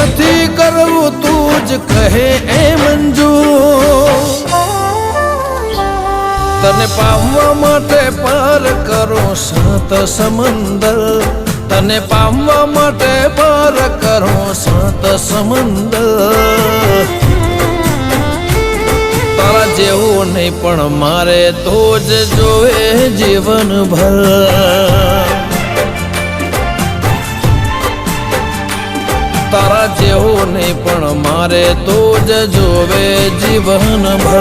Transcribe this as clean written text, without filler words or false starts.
નથી કરવું તું જ કહે એ મંજુ તને પામવા માટે પાર કરો સાત સમંદર તને પામવા માટે પાર કરો સાત સમંદર તારા જેવું નહીં પણ મારે તો જ જોવે જીવનભર તારા જેવું નહીં પણ મારે તો જ જોવે જીવનભર